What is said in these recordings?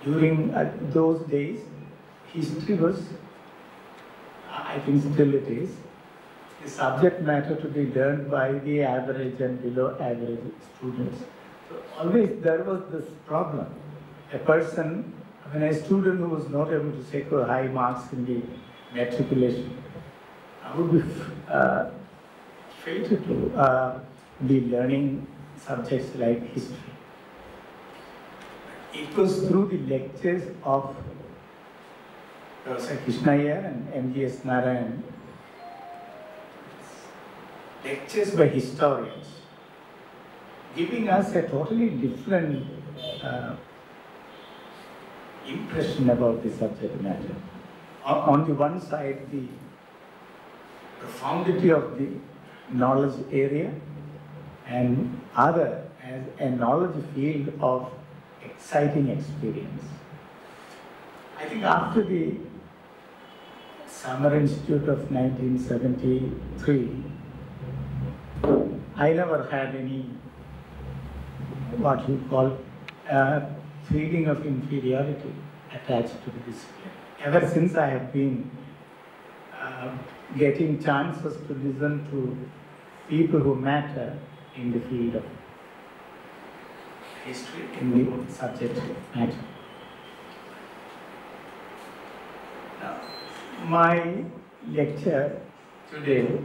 During those days, history was, I think still it is, the subject matter to be learned by the average and below average students. So always there was this problem. A person, when a student who was not able to secure high marks in the matriculation, would be fated to be learning subjects like history. It was through the lectures of Professor Krishna Ayyar and M.G.S. Narayan, lectures by historians, giving us a totally different impression about the subject matter. On the one side, the profundity of the knowledge area, and other as a knowledge field of exciting experience. I think after the Summer Institute of 1973, I never had any, what you call, feeling of inferiority attached to the discipline. Ever since I have been getting chances to listen to people who matter in the field of history, in the subject matter. Now, my lecture today is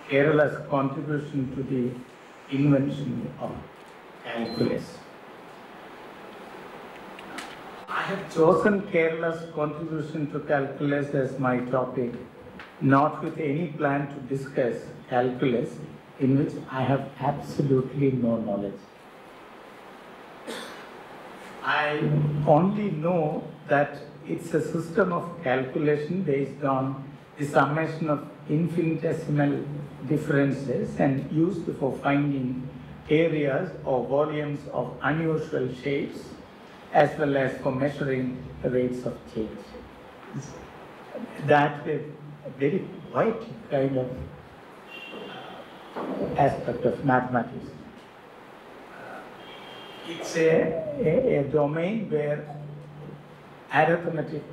Kerala's contribution to the invention of calculus. I have chosen Kerala's contribution to calculus as my topic, not with any plan to discuss calculus in which I have absolutely no knowledge. I only know that it's a system of calculation based on the summation of infinitesimal differences and used for finding areas or volumes of unusual shapes, as well as for measuring the rates of change. That is a very wide kind of aspect of mathematics. It's a domain where arithmetic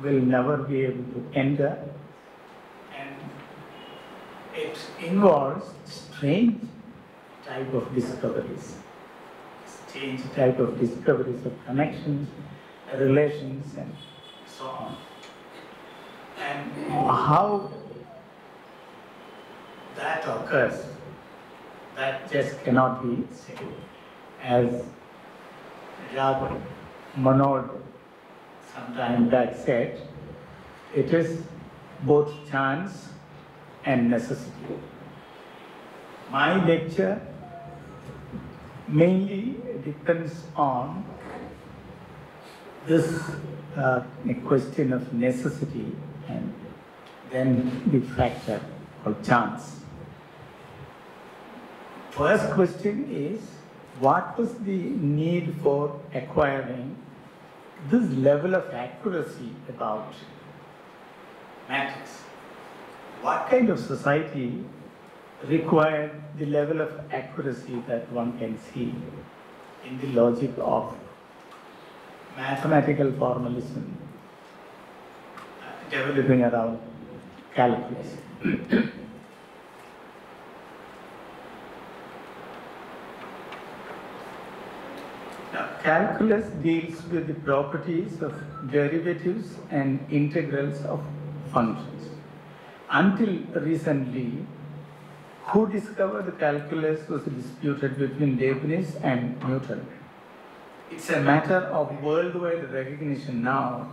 will never be able to enter, and it involves strange type of discoveries. Strange type of discoveries of connections, relations, and so on. And how that occurs, that just cannot be said. As Jacques Monod some time back said, it is both chance and necessity. My lecture mainly depends on this question of necessity and then the factor called chance. First question is, what was the need for acquiring this level of accuracy about mathematics? What kind of society required the level of accuracy that one can see in the logic of mathematical formalism developing around calculus? Now, calculus deals with the properties of derivatives and integrals of functions. Until recently, who discovered the calculus was disputed between Leibniz and Newton. It's a matter of worldwide recognition now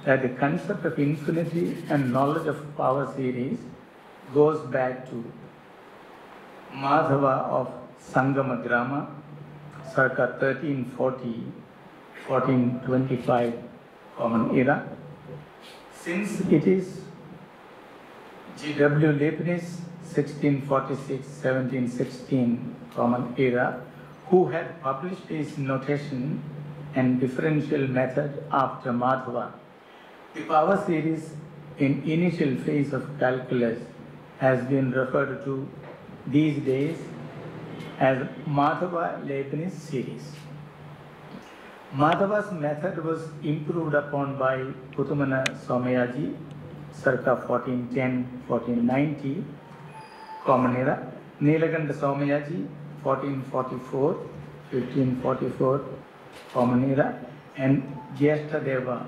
that the concept of infinity and knowledge of power series goes back to Madhava of Sangamagrama, circa 1340, 1425 Common Era. Since it is G.W. Leibniz, 1646-1716 Common Era, who had published his notation and differential method after Madhava, the power series in initial phase of calculus has been referred to these days as Madhava-Leibniz series. Madhava's method was improved upon by Putumana Somayaji, circa 1410-1490, Common Era. Nilakanta Somayaji, 1444-1544, Common Era. And Deva,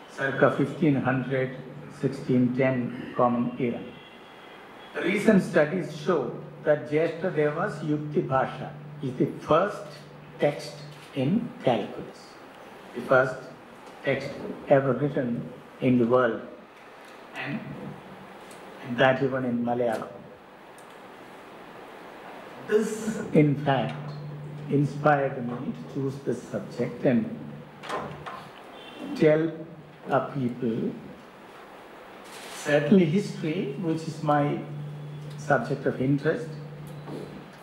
circa 1500-1610, Common Era. Recent studies show that Deva's Yukti Bhasha is the first text in calculus, the first text ever written in the world, and that even in Malayalam. This, in fact, inspired me to choose this subject and tell people, certainly history, which is my subject of interest,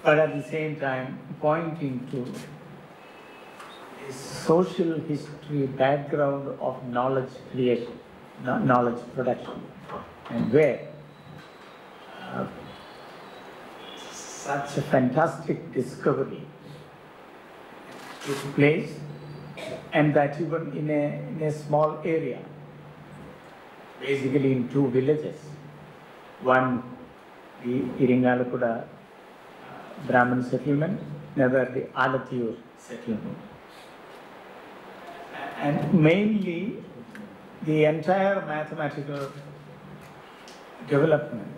but at the same time pointing to a social history background of knowledge creation, knowledge production, and where such a fantastic discovery took place, and that even in a small area, basically in two villages. One, the Iringalakuda Brahmin settlement, another the Alatiyur settlement. And mainly, the entire mathematical development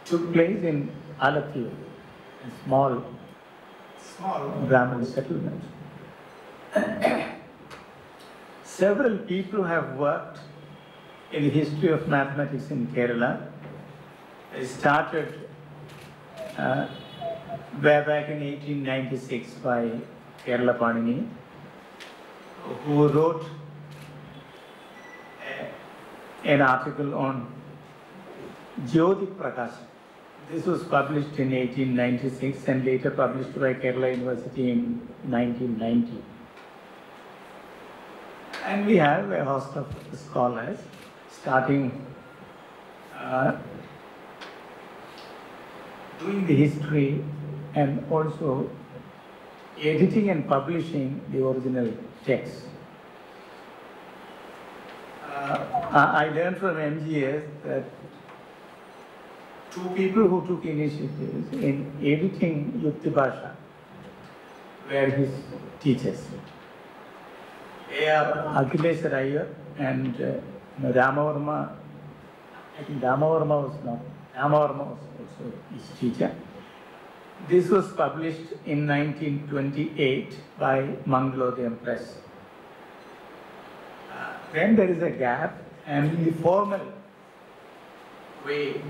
took place in Alatiyur, a small Brahmin settlement. Several people have worked in the history of mathematics in Kerala. It started way back in 1896 by Kerala Panini, who wrote an article on Jyoti Prakasha. This was published in 1896 and later published by Kerala University in 1990. And we have a host of scholars starting doing the history and also editing and publishing the original text. I learned from MGS that two people who took initiatives in editing Yukti Bhasha were his teachers. Ayyar and Ramavarma. I think Ramavarma was also his teacher. This was published in 1928 by Mangalodayam Press. Then there is a gap, and in the formal way,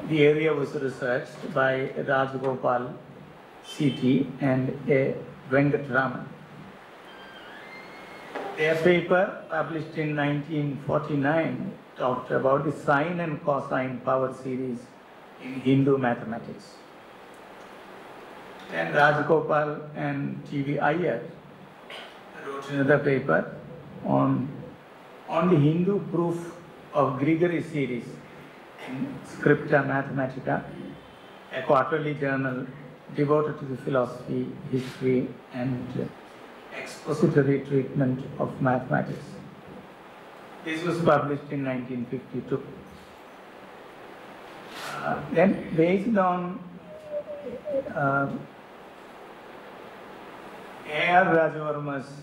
the area was researched by Rajagopal C.T. and A. Venkatraman. Their paper, published in 1949, talked about the sine and cosine power series in Hindu mathematics. Then Rajagopal and T.V. Ayyar wrote another paper on the Hindu proof of Grigori series in Scripta Mathematica, a quarterly journal devoted to the philosophy, history, and expository treatment of mathematics. This was published in 1952. Then, based on Ayyar Rajavarma's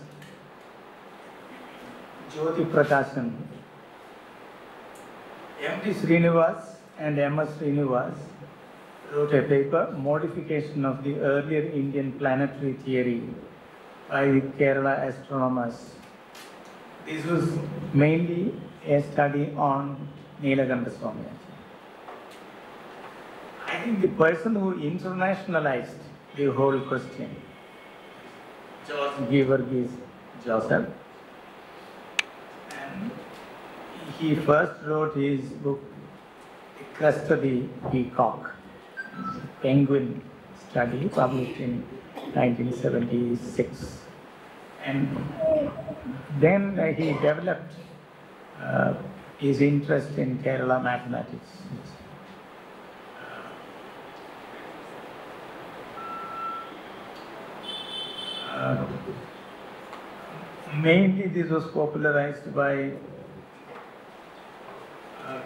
Jyoti Prakashan, M.T. Srinivas and M.S. Srinivas wrote a paper, Modification of the Earlier Indian Planetary Theory by the Kerala astronomers. This was mainly a study on Nilakanta Somayaji. I think the person who internationalized the whole question, George Georgis Joseph, and he first wrote his book, The Crest of the Peacock, Penguin Study, published in 1976. And then he developed his interest in Kerala mathematics. Mainly this was popularized by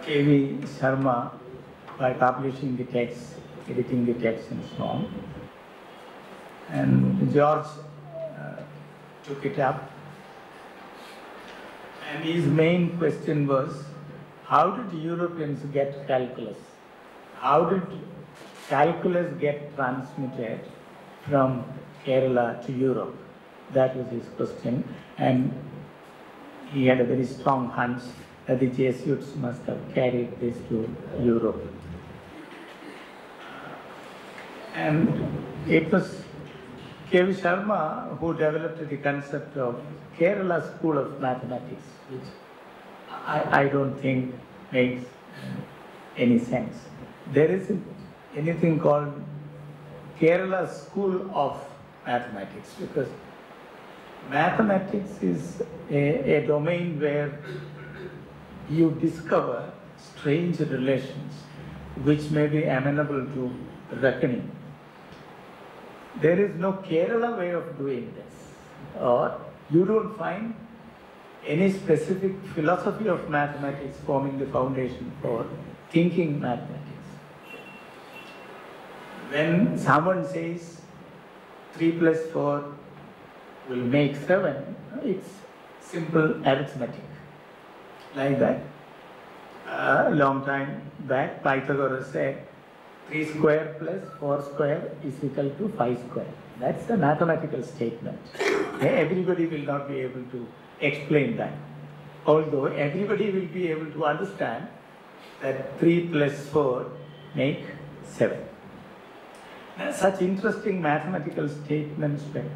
K.V. Sharma by publishing the text, editing the text and so on. And George took it up. And his main question was, how did Europeans get calculus? How did calculus get transmitted from Kerala to Europe? That was his question. And he had a very strong hunch that the Jesuits must have carried this to Europe. And it was K.V. Sharma who developed the concept of Kerala School of Mathematics, which I don't think makes any sense. There isn't anything called Kerala School of Mathematics, because mathematics is a domain where you discover strange relations which may be amenable to reckoning. There is no Kerala way of doing this, or you don't find any specific philosophy of mathematics forming the foundation for thinking mathematics. When someone says 3 plus 4 will make 7, it's simple arithmetic. Like that. A long time back, Pythagoras said 3 square plus 4 square is equal to 5 square. That's the mathematical statement. Everybody will not be able to explain that. Although everybody will be able to understand that 3 plus 4 make 7. Now, such interesting mathematical statements were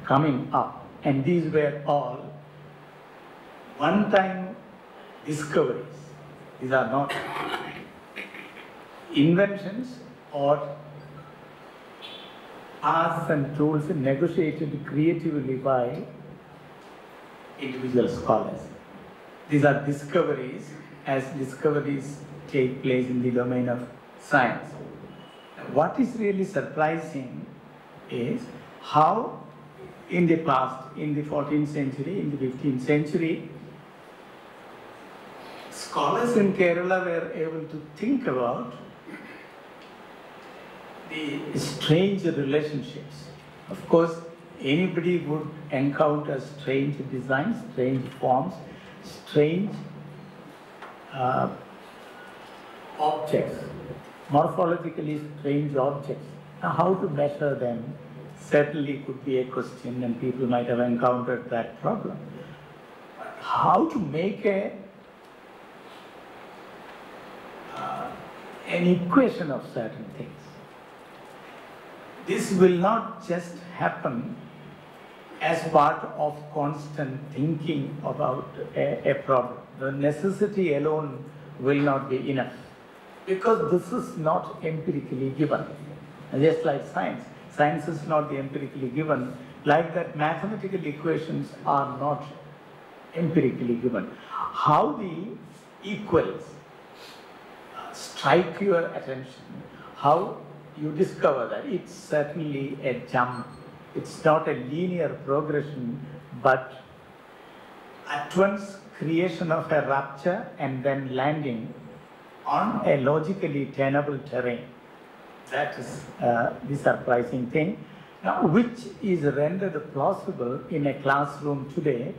coming up, and these were all one-time discoveries. These are not inventions or paths and tools negotiated creatively by individual scholars. These are discoveries as discoveries take place in the domain of science. What is really surprising is how in the past, in the 14th century, in the 15th century, scholars in Kerala were able to think about the strange relationships. Of course, anybody would encounter strange designs, strange forms, strange objects, morphologically strange objects. Now, how to measure them certainly could be a question, and people might have encountered that problem. But how to make an equation of certain things? This will not just happen as part of constant thinking about a problem. The necessity alone will not be enough, because this is not empirically given. Just like science. Science is not empirically given. Like that, mathematical equations are not empirically given. How the equals strike your attention, how you discover that it's certainly a jump. It's not a linear progression, but at once creation of a rupture and then landing on a logically tenable terrain. That is the surprising thing. Now, which is rendered plausible in a classroom today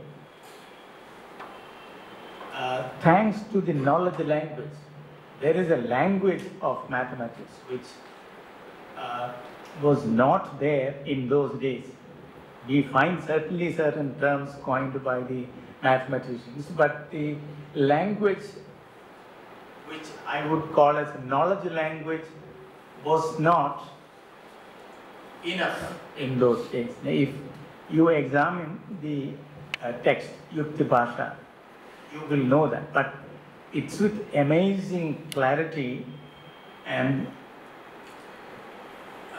thanks to the knowledge language. There is a language of mathematics which was not there in those days. We find certainly certain terms coined by the mathematicians, but the language which I would call as a knowledge language was not enough in those days. If you examine the text, Yukti Bhasha, you will know that. But it's with amazing clarity and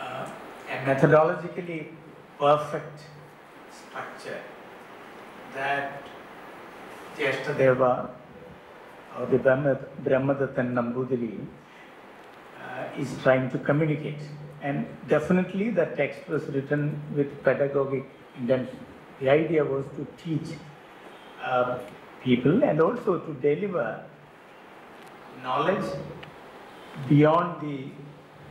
a methodologically perfect structure that Jyeshtadeva or the Brahmadattan Nambudiri is trying to communicate. And definitely the text was written with pedagogic intention. The idea was to teach people and also to deliver knowledge beyond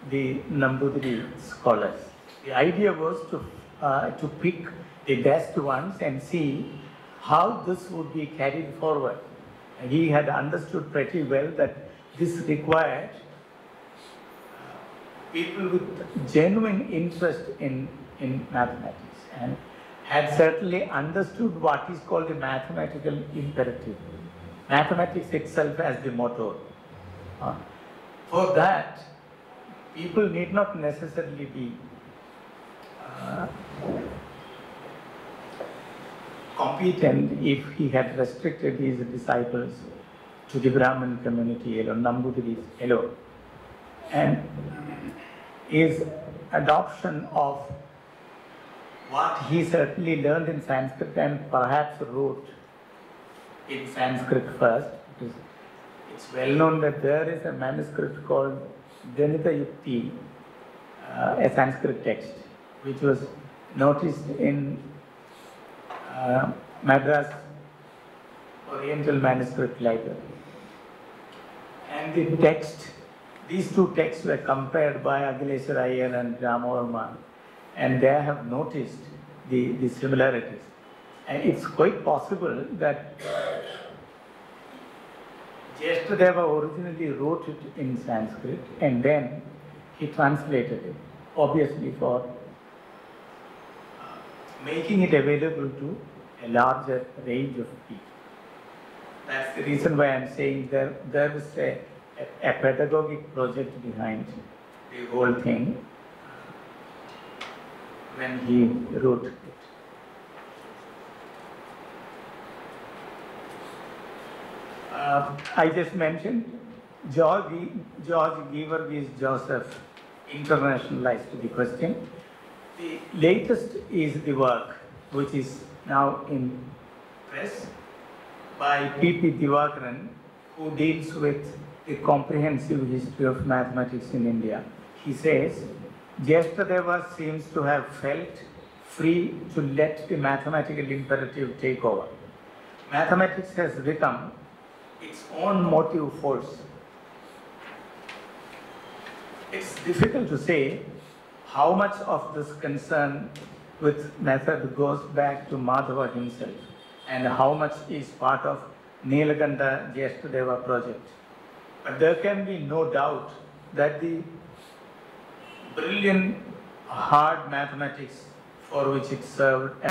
the Nambudiri scholars. The idea was to pick the best ones and see how this would be carried forward. And he had understood pretty well that this required people with genuine interest in mathematics and had certainly understood what is called the mathematical imperative. Mathematics itself as the motor. For that, people need not necessarily be competent if he had restricted his disciples to the Brahmin community alone, Nambudiris alone. And his adoption of what he certainly learned in Sanskrit and perhaps wrote in Sanskrit first, because it's well known that there is a manuscript called Ganita Yukti, a Sanskrit text, which was noticed in Madras Oriental Manuscript Library. And the text, these two texts were compared by Akhileshwar Ayyar and Ramavarma, and they have noticed the similarities. And it's quite possible that Jyeshtadeva originally wrote it in Sanskrit and then he translated it, obviously for making it available to a larger range of people. That's the reason why I'm saying there was a pedagogic project behind the whole thing when he wrote it. I just mentioned George George's Joseph internationalized the question. The latest is the work which is now in press by P.P. Divakaran, who deals with the comprehensive history of mathematics in India. He says, Jyeshtadeva seems to have felt free to let the mathematical imperative take over. Mathematics has become its own motive force. It's difficult to say how much of this concern with method goes back to Madhava himself and how much is part of Nilakanta Jyeshtadeva project. But there can be no doubt that the brilliant hard mathematics for which it served